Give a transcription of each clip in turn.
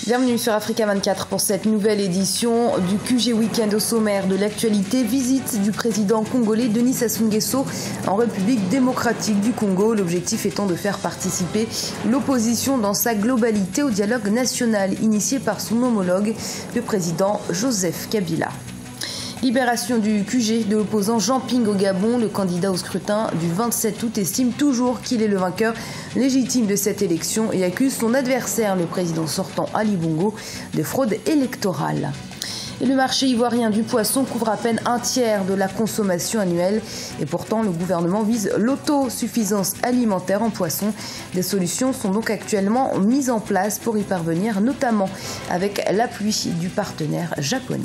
Bienvenue sur Africa 24 pour cette nouvelle édition du QG Week-end. Au sommaire de l'actualité, visite du président congolais Denis Sassou Nguesso en République démocratique du Congo. L'objectif étant de faire participer l'opposition dans sa globalité au dialogue national initié par son homologue, le président Joseph Kabila. Libération du QG de l'opposant Jean Ping au Gabon. Le candidat au scrutin du 27 août estime toujours qu'il est le vainqueur légitime de cette élection et accuse son adversaire, le président sortant Ali Bongo, de fraude électorale. Et le marché ivoirien du poisson couvre à peine un tiers de la consommation annuelle. Et pourtant, le gouvernement vise l'autosuffisance alimentaire en poisson. Des solutions sont donc actuellement mises en place pour y parvenir, notamment avec l'appui du partenaire japonais.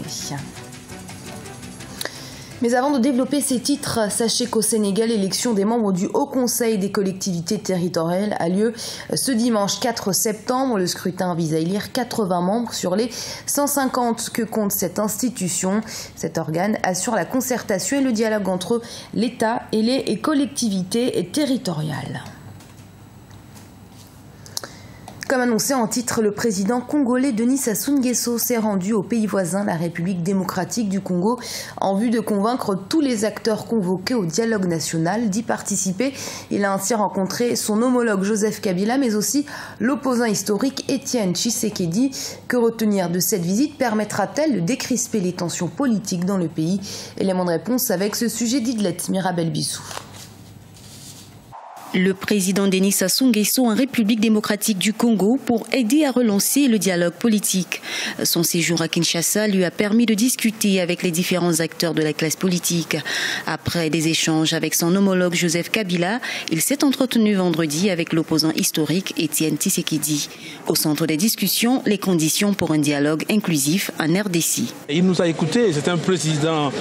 Mais avant de développer ces titres, sachez qu'au Sénégal, l'élection des membres du Haut Conseil des collectivités territoriales a lieu ce dimanche 4 septembre. Le scrutin vise à élire 80 membres sur les 150 que compte cette institution. Cet organe assure la concertation et le dialogue entre l'État et les collectivités territoriales. Comme annoncé en titre, le président congolais Denis Sassou Nguesso s'est rendu au pays voisin, la République démocratique du Congo, en vue de convaincre tous les acteurs convoqués au dialogue national d'y participer. Il a ainsi rencontré son homologue Joseph Kabila, mais aussi l'opposant historique Étienne Tshisekedi. Que retenir de cette visite? Permettra-t-elle de décrisper les tensions politiques dans le pays? Élément de réponse avec ce sujet d'Idlette Mirabel Bissou. Le président Denis Sassou Nguesso en République démocratique du Congo pour aider à relancer le dialogue politique. Son séjour à Kinshasa lui a permis de discuter avec les différents acteurs de la classe politique. Après des échanges avec son homologue Joseph Kabila, il s'est entretenu vendredi avec l'opposant historique Étienne Tshisekedi. Au centre des discussions, les conditions pour un dialogue inclusif en RDC. Il nous a écoutés, c'est un président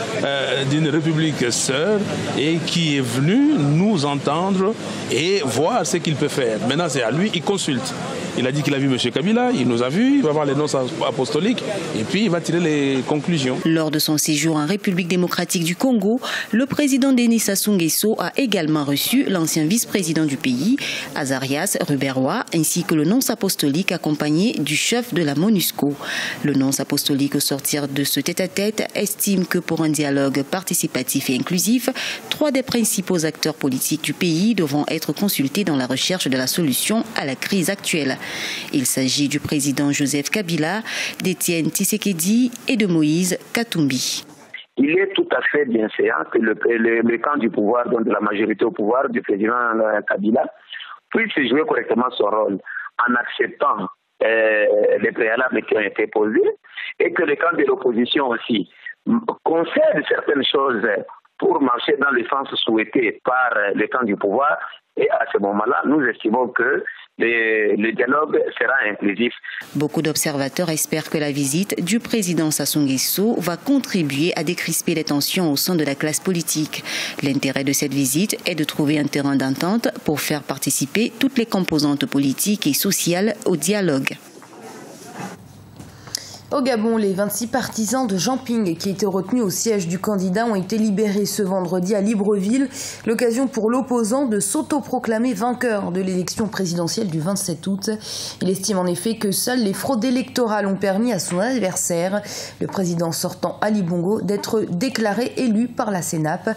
d'une république sœur et qui est venu nous entendre et voir ce qu'il peut faire. Maintenant, c'est à lui, il consulte. Il a dit qu'il a vu M. Kabila, il nous a vus, il va voir les noms apostoliques et puis il va tirer les conclusions. Lors de son séjour en République démocratique du Congo, le président Denis Sassou Nguesso a également reçu l'ancien vice-président du pays, Azarias Ruberwa, ainsi que le nonce apostolique accompagné du chef de la MONUSCO. Le nonce apostolique, au sortir de ce tête-à-tête, estime que pour un dialogue participatif et inclusif, 3 des principaux acteurs politiques du pays devront être consultés dans la recherche de la solution à la crise actuelle. Il s'agit du président Joseph Kabila, d'Étienne Tshisekedi et de Moïse Katumbi. Il est tout à fait bien séant que le camp du pouvoir, donc de la majorité au pouvoir du président Kabila, puisse jouer correctement son rôle en acceptant les préalables qui ont été posés et que le camp de l'opposition aussi concède certaines choses pour marcher dans le sens souhaité par le camp du pouvoir. Et à ce moment-là, nous estimons que le dialogue sera inclusif. Beaucoup d'observateurs espèrent que la visite du président Sassou Nguesso va contribuer à décrisper les tensions au sein de la classe politique. L'intérêt de cette visite est de trouver un terrain d'entente pour faire participer toutes les composantes politiques et sociales au dialogue. Au Gabon, les 26 partisans de Jean Ping qui étaient retenus au siège du candidat ont été libérés ce vendredi à Libreville. L'occasion pour l'opposant de s'autoproclamer vainqueur de l'élection présidentielle du 27 août. Il estime en effet que seules les fraudes électorales ont permis à son adversaire, le président sortant Ali Bongo, d'être déclaré élu par la CENAP.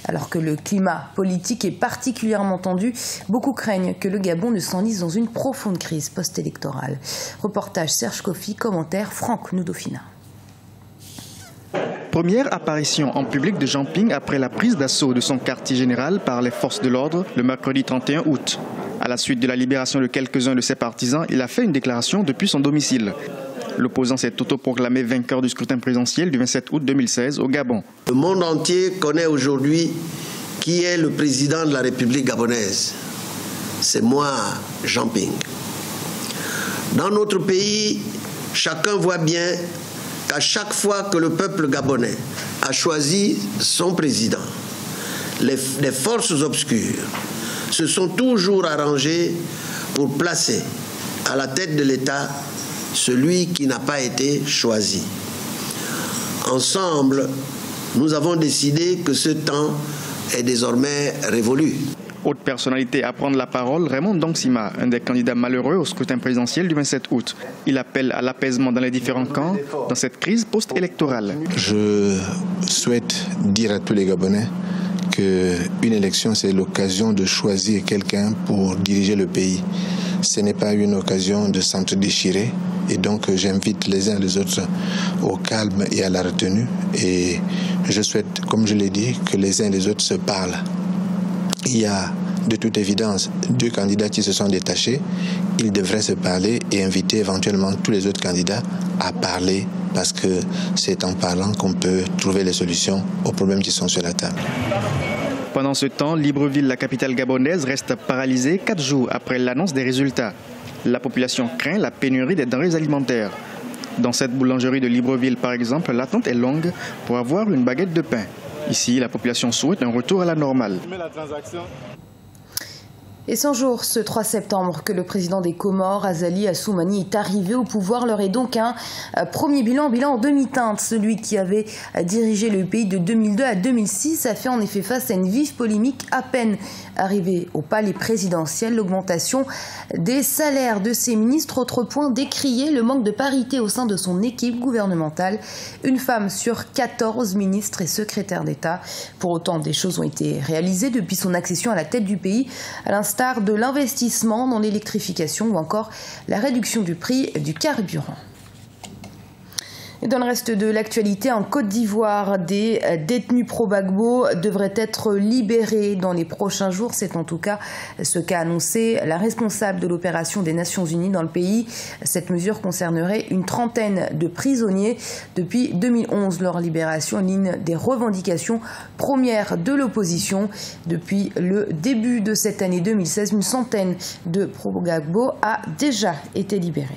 Alors que le climat politique est particulièrement tendu, beaucoup craignent que le Gabon ne s'enlise dans une profonde crise post-électorale. Reportage Serge Kofi, commentaire Franck Noudofina. Première apparition en public de Jean Ping après la prise d'assaut de son quartier général par les forces de l'ordre le mercredi 31 août. À la suite de la libération de quelques-uns de ses partisans, il a fait une déclaration depuis son domicile. L'opposant s'est autoproclamé vainqueur du scrutin présidentiel du 27 août 2016 au Gabon. Le monde entier connaît aujourd'hui qui est le président de la République gabonaise. C'est moi, Jean Ping. Dans notre pays, chacun voit bien qu'à chaque fois que le peuple gabonais a choisi son président, les forces obscures se sont toujours arrangées pour placer à la tête de l'État celui qui n'a pas été choisi. Ensemble, nous avons décidé que ce temps est désormais révolu. Autre personnalité à prendre la parole, Raymond Dangsima, un des candidats malheureux au scrutin présidentiel du 27 août. Il appelle à l'apaisement dans les différents camps dans cette crise post-électorale. Je souhaite dire à tous les Gabonais qu'une élection, c'est l'occasion de choisir quelqu'un pour diriger le pays. Ce n'est pas une occasion de s'entre-déchirer. Et donc, j'invite les uns les autres au calme et à la retenue. Et je souhaite, comme je l'ai dit, que les uns les autres se parlent. Il y a de toute évidence 2 candidats qui se sont détachés. Ils devraient se parler et inviter éventuellement tous les autres candidats à parler parce que c'est en parlant qu'on peut trouver les solutions aux problèmes qui sont sur la table. Pendant ce temps, Libreville, la capitale gabonaise, reste paralysée 4 jours après l'annonce des résultats. La population craint la pénurie des denrées alimentaires. Dans cette boulangerie de Libreville, par exemple, l'attente est longue pour avoir une baguette de pain. Ici, la population souhaite un retour à la normale. Et 100 jours, ce 3 septembre, que le président des Comores, Azali Assoumani, est arrivé au pouvoir, leur est donc un premier bilan en demi-teinte. Celui qui avait dirigé le pays de 2002 à 2006 a fait en effet face à une vive polémique à peine arrivé au palais présidentiel. L'augmentation des salaires de ses ministres, autre point décrié, le manque de parité au sein de son équipe gouvernementale. Une femme sur 14 ministres et secrétaires d'État. Pour autant, des choses ont été réalisées depuis son accession à la tête du pays, à l'instar de l'investissement dans l'électrification ou encore la réduction du prix du carburant. Et dans le reste de l'actualité, en Côte d'Ivoire, des détenus pro-Gbagbo devraient être libérés dans les prochains jours. C'est en tout cas ce qu'a annoncé la responsable de l'opération des Nations Unies dans le pays. Cette mesure concernerait une trentaine de prisonniers. Depuis 2011, leur libération est l'une des revendications premières de l'opposition. Depuis le début de cette année 2016, une centaine de pro-Gbagbo a déjà été libérée.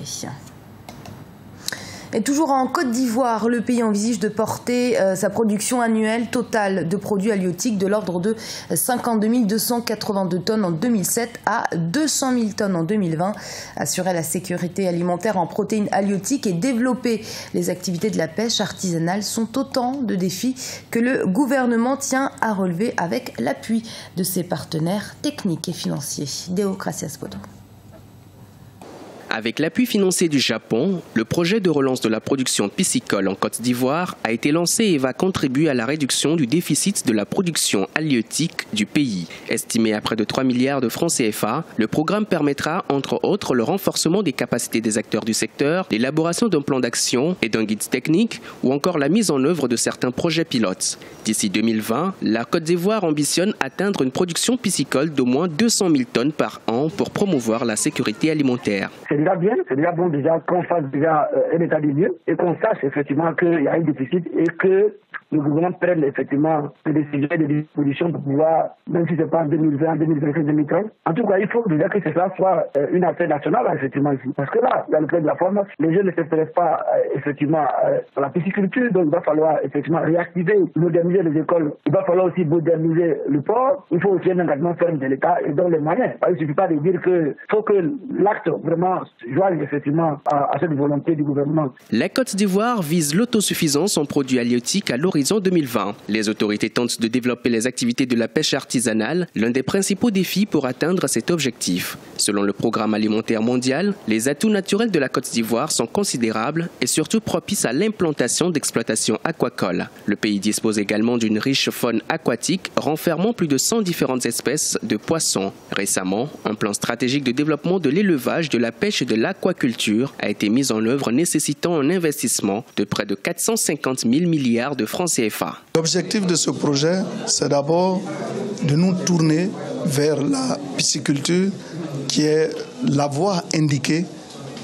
Et toujours en Côte d'Ivoire, le pays envisage de porter sa production annuelle totale de produits halieutiques de l'ordre de 52 282 tonnes en 2007 à 200 000 tonnes en 2020. Assurer la sécurité alimentaire en protéines halieutiques et développer les activités de la pêche artisanale sont autant de défis que le gouvernement tient à relever avec l'appui de ses partenaires techniques et financiers. Deo Gracias Bodo. Avec l'appui financier du Japon, le projet de relance de la production piscicole en Côte d'Ivoire a été lancé et va contribuer à la réduction du déficit de la production halieutique du pays. Estimé à près de 3 milliards de francs CFA, le programme permettra entre autres le renforcement des capacités des acteurs du secteur, l'élaboration d'un plan d'action et d'un guide technique ou encore la mise en œuvre de certains projets pilotes. D'ici 2020, la Côte d'Ivoire ambitionne atteindre une production piscicole d'au moins 200 000 tonnes par an pour promouvoir la sécurité alimentaire. C'est déjà bon qu'on fasse déjà un état des lieux et qu'on sache effectivement qu'il y a un déficit et que le gouvernement prenne effectivement des décisions et des dispositions pour pouvoir, même si ce n'est pas en 2020, 2025, 2030. En tout cas, il faut déjà que cela soit une affaire nationale effectivement ici. Parce que là, il y a le plan de la forme, les jeunes ne s'intéressent pas effectivement à la pisciculture, donc il va falloir effectivement réactiver, moderniser les écoles. Il va falloir aussi moderniser le port. Il faut aussi un engagement ferme de l'État et donc les moyens. Il ne suffit pas de dire qu'il faut que l'acte vraiment joigne effectivement à cette volonté du gouvernement. La Côte d'Ivoire vise l'autosuffisance en produits halieutiques à l'horizon 2020. Les autorités tentent de développer les activités de la pêche artisanale, l'un des principaux défis pour atteindre cet objectif. Selon le Programme alimentaire mondial, les atouts naturels de la Côte d'Ivoire sont considérables et surtout propices à l'implantation d'exploitations aquacoles. Le pays dispose également d'une riche faune aquatique renfermant plus de 100 différentes espèces de poissons. Récemment, un plan stratégique de développement de l'élevage, de la pêche et de l'aquaculture a été mis en œuvre nécessitant un investissement de près de 450 000 milliards de francs CFA. L'objectif de ce projet, c'est d'abord de nous tourner vers la pisciculture qui est la voie indiquée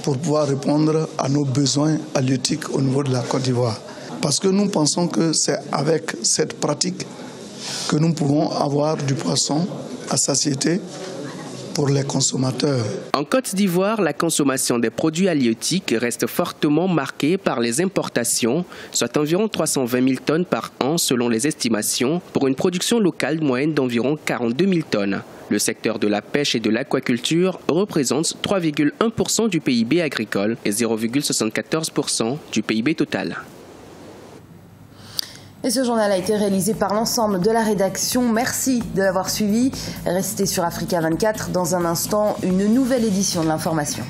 pour pouvoir répondre à nos besoins halieutiques au niveau de la Côte d'Ivoire. Parce que nous pensons que c'est avec cette pratique que nous pouvons avoir du poisson à satiété pour les consommateurs. En Côte d'Ivoire, la consommation des produits halieutiques reste fortement marquée par les importations, soit environ 320 000 tonnes par an selon les estimations, pour une production locale moyenne d'environ 42 000 tonnes. Le secteur de la pêche et de l'aquaculture représente 3,1% du PIB agricole et 0,74% du PIB total. Et ce journal a été réalisé par l'ensemble de la rédaction. Merci de l'avoir suivi. Restez sur Africa 24. Dans un instant, une nouvelle édition de l'information.